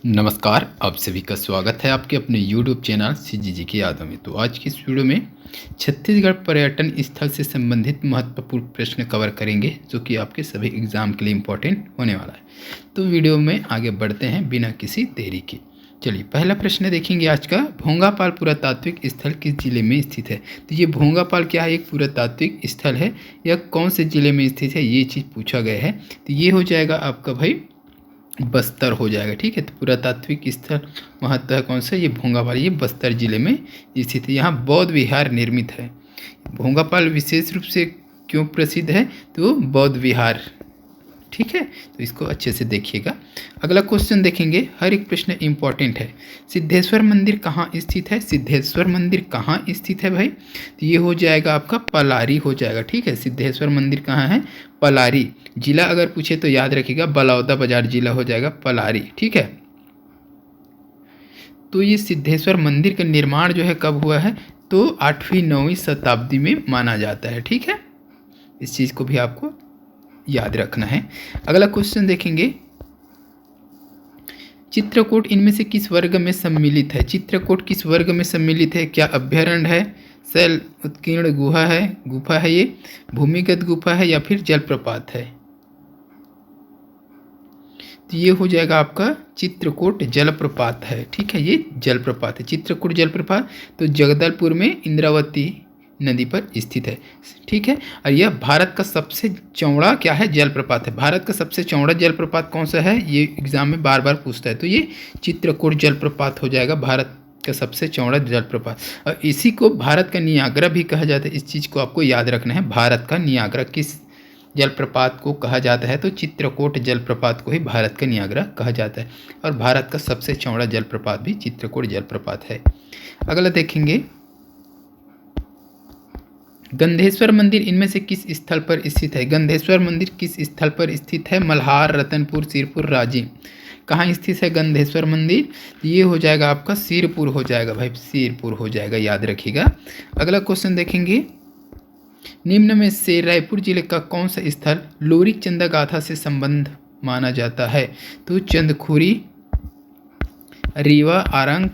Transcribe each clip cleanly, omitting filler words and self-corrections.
नमस्कार, आप सभी का स्वागत है आपके अपने YouTube चैनल CGG की यादों में। तो आज की इस वीडियो में छत्तीसगढ़ पर्यटन स्थल से संबंधित महत्वपूर्ण प्रश्न कवर करेंगे, जो कि आपके सभी एग्जाम के लिए इम्पोर्टेंट होने वाला है। तो वीडियो में आगे बढ़ते हैं बिना किसी देरी के। चलिए, पहला प्रश्न देखेंगे आज का। भोंगापाल पुरातात्विक स्थल किस जिले में स्थित है? तो ये भोंगापाल क्या है? एक पुरातात्विक स्थल है। यह कौन से जिले में स्थित है, ये चीज़ पूछा गया है। तो ये हो जाएगा आपका भाई बस्तर हो जाएगा। ठीक है, तो पुरातात्विक स्थल महत्व है कौन सा? ये भोंगापाल, ये बस्तर जिले में स्थित है। यहाँ बौद्ध विहार निर्मित है। भोंगापाल विशेष रूप से क्यों प्रसिद्ध है? तो बौद्ध विहार। ठीक है, तो इसको अच्छे से देखिएगा। अगला क्वेश्चन देखेंगे, हर एक प्रश्न इंपॉर्टेंट है। सिद्धेश्वर मंदिर कहाँ स्थित है? सिद्धेश्वर मंदिर कहाँ स्थित है भाई? तो ये हो जाएगा आपका पलारी हो जाएगा। ठीक है, सिद्धेश्वर मंदिर कहाँ है? पलारी। जिला अगर पूछे तो याद रखिएगा, बलौदाबाजार जिला हो जाएगा पलारी। ठीक है, तो ये सिद्धेश्वर मंदिर का निर्माण जो है कब हुआ है? तो 8वीं-9वीं शताब्दी में माना जाता है। ठीक है, इस चीज़ को भी आपको याद रखना है। अगला क्वेश्चन देखेंगे, चित्रकूट इनमें से किस वर्ग में सम्मिलित है? चित्रकूट किस वर्ग में सम्मिलित है? क्या अभ्यारण्य है, शैल उत्कीर्ण गुफा है ये, भूमिगत गुफा है, या फिर जलप्रपात है? तो ये हो जाएगा आपका चित्रकूट जलप्रपात है। ठीक है, ये जलप्रपात है, चित्रकूट जलप्रपात। तो जगदलपुर में इंद्रावती नदी पर स्थित है। ठीक है, और यह भारत का सबसे चौड़ा क्या है? जलप्रपात है। भारत का सबसे चौड़ा जलप्रपात कौन सा है? ये एग्जाम में बार बार पूछता है। तो ये चित्रकूट जलप्रपात हो जाएगा, भारत का सबसे चौड़ा जलप्रपात। और इसी को भारत का नियाग्रा भी कहा जाता है। इस चीज़ को आपको याद रखना है। भारत का नियाग्रा किस जलप्रपात को कहा जाता है? तो चित्रकूट जलप्रपात को ही भारत का नियाग्रा कहा जाता है। और भारत का सबसे चौड़ा जलप्रपात भी चित्रकूट जलप्रपात है। अगला देखेंगे, गंधेश्वर मंदिर इनमें से किस स्थल पर स्थित है? गंधेश्वर मंदिर किस स्थल पर स्थित है? मल्हार, रतनपुर, सिरपुर, राजिम। कहाँ स्थित है गंधेश्वर मंदिर? ये हो जाएगा आपका सिरपुर हो जाएगा भाई, सिरपुर हो जाएगा, याद रखिएगा। अगला क्वेश्चन देखेंगे, निम्न में से रायपुर जिले का कौन सा स्थल लोरी चंदा गाथा से संबंध माना जाता है? तो चंदखुरी, रीवा, आरंग,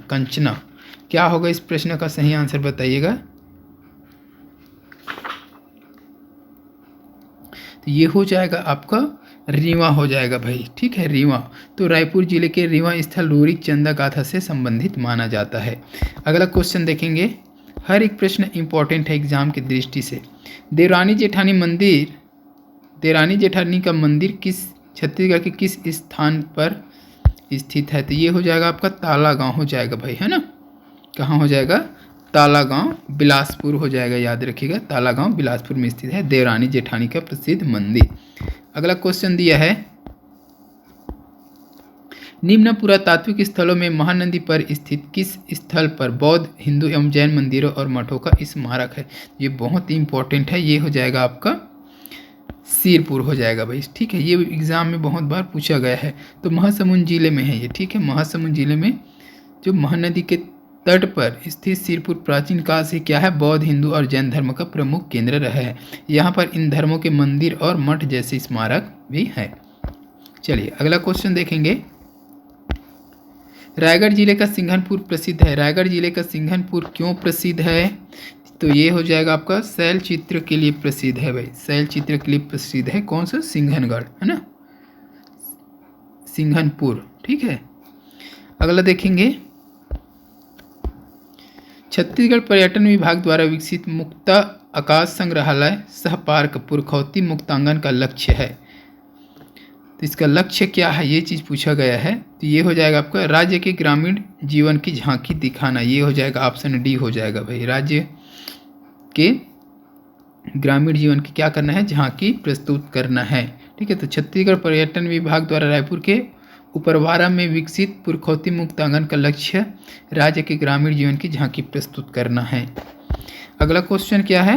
कंचना। क्या होगा इस प्रश्न का सही आंसर बताइएगा। तो ये हो जाएगा आपका रीवा हो जाएगा भाई। ठीक है, रीवा। तो रायपुर जिले के रीवा स्थल लोरी चंदा गाथा से संबंधित माना जाता है। अगला क्वेश्चन देखेंगे, हर एक प्रश्न इंपॉर्टेंट है एग्जाम की दृष्टि से। देवरानी जेठानी का मंदिर किस छत्तीसगढ़ के किस स्थान पर स्थित है? तो ये हो जाएगा आपका ताला गांव हो जाएगा भाई, है ना। कहाँ हो जाएगा? ताला गांव, बिलासपुर हो जाएगा, याद रखिएगा। ताला गांव बिलासपुर में स्थित है देवरानी जेठानी का प्रसिद्ध मंदिर। अगला क्वेश्चन दिया है, निम्न पुरातात्विक स्थलों में महानदी पर स्थित किस स्थल पर बौद्ध, हिंदू एवं जैन मंदिरों और मठों का स्मारक है? ये बहुत ही इंपॉर्टेंट है। ये हो जाएगा आपका सिरपुर हो जाएगा भाई। ठीक है, ये एग्जाम में बहुत बार पूछा गया है। तो महासमुंद जिले में है ये। ठीक है, महासमुंद जिले में जो महानदी के तट पर स्थित सिरपुर प्राचीन काल से क्या है? बौद्ध, हिंदू और जैन धर्म का प्रमुख केंद्र रहा है। यहाँ पर इन धर्मों के मंदिर और मठ जैसे स्मारक भी हैं। चलिए, अगला क्वेश्चन देखेंगे, रायगढ़ जिले का सिंघनपुर प्रसिद्ध है। रायगढ़ जिले का सिंघनपुर क्यों प्रसिद्ध है? तो ये हो जाएगा आपका शैल चित्र के लिए प्रसिद्ध है भाई। शैल चित्र के लिए प्रसिद्ध है। कौन सा? सिंघनगढ़, है ना, सिंघनपुर। ठीक है, अगला देखेंगे, छत्तीसगढ़ पर्यटन विभाग द्वारा विकसित मुक्ता आकाश संग्रहालय सह पार्क पुरखौती मुक्तांगन का लक्ष्य है। तो इसका लक्ष्य क्या है, ये चीज़ पूछा गया है। तो ये हो जाएगा आपका राज्य के ग्रामीण जीवन की झांकी दिखाना। ये हो जाएगा ऑप्शन डी हो जाएगा भाई। राज्य के ग्रामीण जीवन की क्या करना है? झांकी प्रस्तुत करना है। ठीक है, तो छत्तीसगढ़ पर्यटन विभाग द्वारा रायपुर के उपरवारा में विकसित पुरखौती मुक्तांगन का लक्ष्य राज्य के ग्रामीण जीवन की झांकी प्रस्तुत करना है। अगला क्वेश्चन क्या है,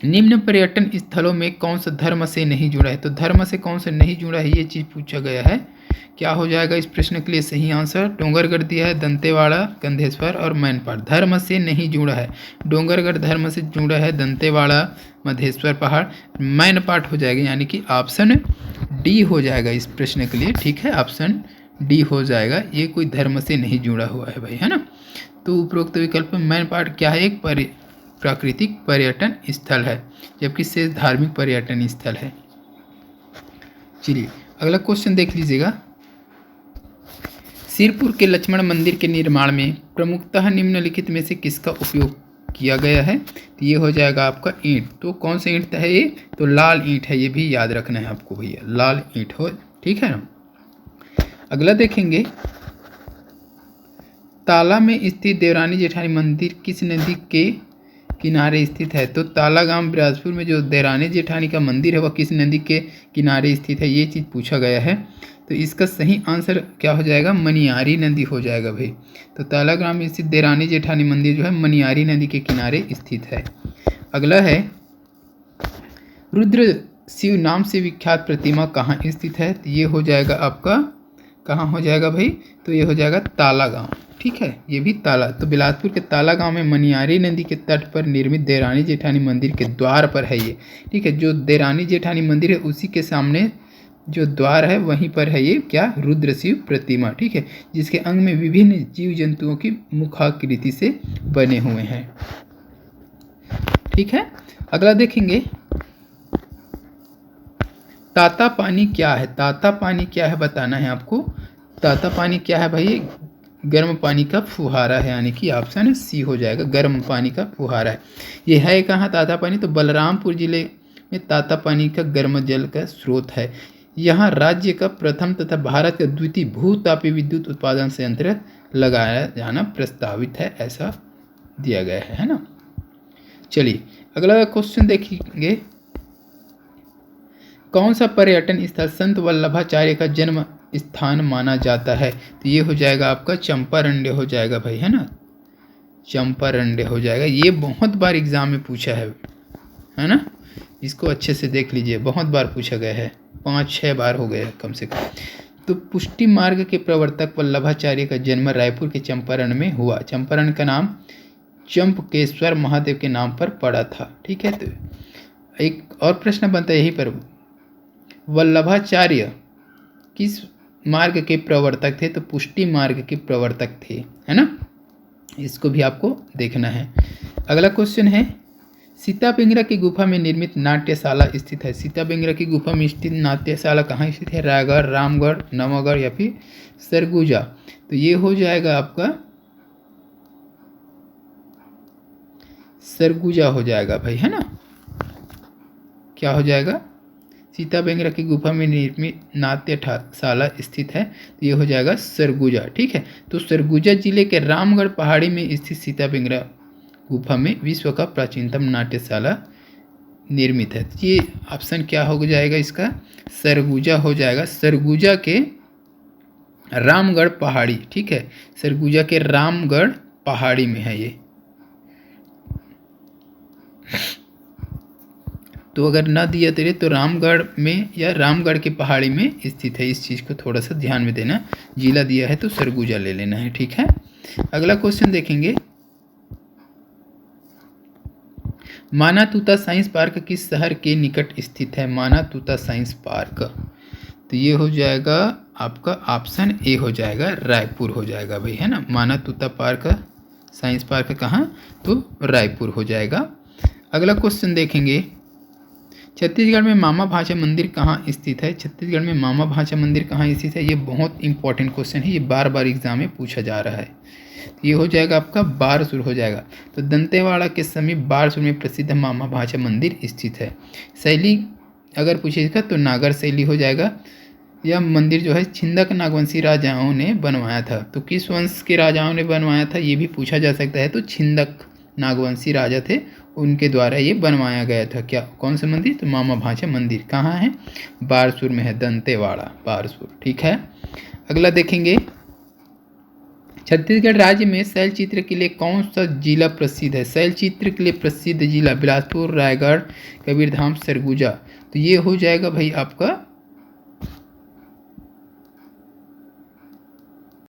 निम्न पर्यटन स्थलों में कौन सा धर्म से नहीं जुड़ा है? तो धर्म से कौन सा नहीं जुड़ा है, ये चीज़ पूछा गया है। क्या हो जाएगा इस प्रश्न के लिए सही आंसर? डोंगरगढ़ दिया है, दंतेवाड़ा, गंधेश्वर और मैनपाट। धर्म से नहीं जुड़ा है, डोंगरगढ़ धर्म से जुड़ा है, दंतेवाड़ा मधेश्वर पहाड़, मैनपाट हो जाएगा, यानी कि ऑप्शन डी हो जाएगा इस प्रश्न के लिए। ठीक है, ऑप्शन डी हो जाएगा, ये कोई धर्म से नहीं जुड़ा हुआ है भाई, है ना। तो उपरोक्त विकल्प में मैनपाट क्या है? एक प्राकृतिक पर्यटन स्थल है, जबकि शेष धार्मिक पर्यटन स्थल है। चलिए अगला क्वेश्चन देख लीजिएगा। सिरपुर के लक्ष्मण मंदिर के निर्माण में प्रमुखतः निम्नलिखित में से किसका उपयोग किया गया है? तो ये हो जाएगा आपका ईंट। तो कौन सा ईंट है ये? तो लाल ईंट है, ये भी याद रखना है आपको भैया, लाल ईंट हो, ठीक है ना। अगला देखेंगे, ताला में स्थित देवरानी जेठानी मंदिर किस नदी के किनारे स्थित है? तो ताला गांव बिलासपुर में जो देवरानी जेठानी का मंदिर है वह किस नदी के किनारे स्थित है, ये चीज़ पूछा गया है। तो इसका सही आंसर क्या हो जाएगा? मनियारी नदी हो जाएगा भाई। तो ताला गांव में स्थित देवरानी जेठानी मंदिर जो है मनियारी नदी के किनारे स्थित है। अगला है, रुद्र शिव नाम से विख्यात प्रतिमा कहाँ स्थित है? तो ये हो जाएगा आपका, कहाँ हो जाएगा भाई? तो ये हो जाएगा ताला गांव, ठीक है, ये भी ताला। तो बिलासपुर के ताला गांव में मनियारी नदी के तट पर निर्मित देवरानी जेठानी मंदिर के द्वार पर है ये, ठीक है। जो देवरानी जेठानी मंदिर है उसी के सामने जो द्वार है वहीं पर है ये क्या? रुद्र शिव प्रतिमा, ठीक है, जिसके अंग में विभिन्न जीव जंतुओं की मुखाकृति से बने हुए हैं, ठीक है। अगला देखेंगे, ताता पानी क्या है? ताता पानी क्या है बताना है आपको। ताता पानी क्या है भाई? गर्म पानी का फुहारा है, यानी कि ऑप्शन सी हो जाएगा, गर्म पानी का फुहारा है। ये है कहाँ ताता पानी? तो बलरामपुर जिले में ताता पानी का गर्म जल का स्रोत है। यहाँ राज्य का प्रथम तथा भारत का द्वितीय भूतापीय विद्युत उत्पादन संयंत्र लगाया जाना प्रस्तावित है, ऐसा दिया गया है ना। चलिए अगला क्वेश्चन देखेंगे, कौन सा पर्यटन स्थल संत वल्लभाचार्य का जन्म स्थान माना जाता है? तो ये हो जाएगा आपका चंपारण्य हो जाएगा भाई, है ना, चंपारण्य हो जाएगा। ये बहुत बार एग्जाम में पूछा है ना, इसको अच्छे से देख लीजिए, बहुत बार पूछा गया है, 5-6 बार हो गया कम से कम। तो पुष्टि मार्ग के प्रवर्तक वल्लभाचार्य का जन्म रायपुर के चंपारण में हुआ। चंपारण का नाम चंपकेश्वर महादेव के नाम पर पड़ा था, ठीक है। तो एक और प्रश्न बनता है यहीं पर, वल्लभाचार्य किस मार्ग के प्रवर्तक थे? तो पुष्टि मार्ग के प्रवर्तक थे, है ना, इसको भी आपको देखना है। अगला क्वेश्चन है, सीता पिंगरा की गुफा में निर्मित नाट्यशाला स्थित है। सीता पिंगरा की गुफा में स्थित नाट्यशाला कहाँ स्थित है? रायगढ़, रामगढ़, नवागढ़ या फिर सरगुजा। तो ये हो जाएगा आपका सरगुजा हो जाएगा भाई, है ना। क्या हो जाएगा? सीता पिंगरा की गुफा में निर्मित नाट्यशाला स्थित है, तो ये हो जाएगा सरगुजा, ठीक है। तो सरगुजा जिले के रामगढ़ पहाड़ी में स्थित सीता पिंगरा गुफा में विश्व का प्राचीनतम नाट्यशाला निर्मित है। तो ये ऑप्शन क्या हो जाएगा इसका? सरगुजा हो जाएगा, सरगुजा के रामगढ़ पहाड़ी, ठीक है, सरगुजा के रामगढ़ पहाड़ी में है ये। तो अगर ना दिया तेरे तो रामगढ़ में या रामगढ़ की पहाड़ी में स्थित है, इस चीज़ को थोड़ा सा ध्यान में देना। जिला दिया है तो सरगुजा ले लेना है, ठीक है। अगला क्वेश्चन देखेंगे, माना तूता साइंस पार्क किस शहर के निकट स्थित है? माना तूता साइंस पार्क, तो ये हो जाएगा आपका ऑप्शन ए हो जाएगा, रायपुर हो जाएगा भाई, है ना। माना तूता पार्क साइंस पार्क कहाँ? तो रायपुर हो जाएगा। अगला क्वेश्चन देखेंगे, छत्तीसगढ़ में मामा भाषा मंदिर कहाँ स्थित है? छत्तीसगढ़ में मामा भाषा मंदिर कहाँ स्थित है? ये बहुत इंपॉर्टेंट क्वेश्चन है, ये बार बार एग्जाम में पूछा जा रहा है। ये हो जाएगा आपका बारसूर हो जाएगा। तो दंतेवाड़ा के समीप बारसूर में प्रसिद्ध मामा भाषा मंदिर स्थित है। शैली अगर पूछेगा तो नागर शैली हो जाएगा। यह मंदिर जो है छिंदक नागवंशी राजाओं ने बनवाया था। तो किस वंश के राजाओं ने बनवाया था ये भी पूछा जा सकता है। तो छिंदक नागवंशी राजा थे, उनके द्वारा ये बनवाया गया था। क्या कौन सा मंदिर? तो मामा भाषा मंदिर कहाँ है? बारसूर में है, दंतेवाड़ा बारसूर, ठीक है। अगला देखेंगे, छत्तीसगढ़ राज्य में शैलचित्र के लिए कौन सा जिला प्रसिद्ध है? शैलचित्र के लिए प्रसिद्ध जिला बिलासपुर, रायगढ़, कबीरधाम, सरगुजा। तो ये हो जाएगा भाई आपका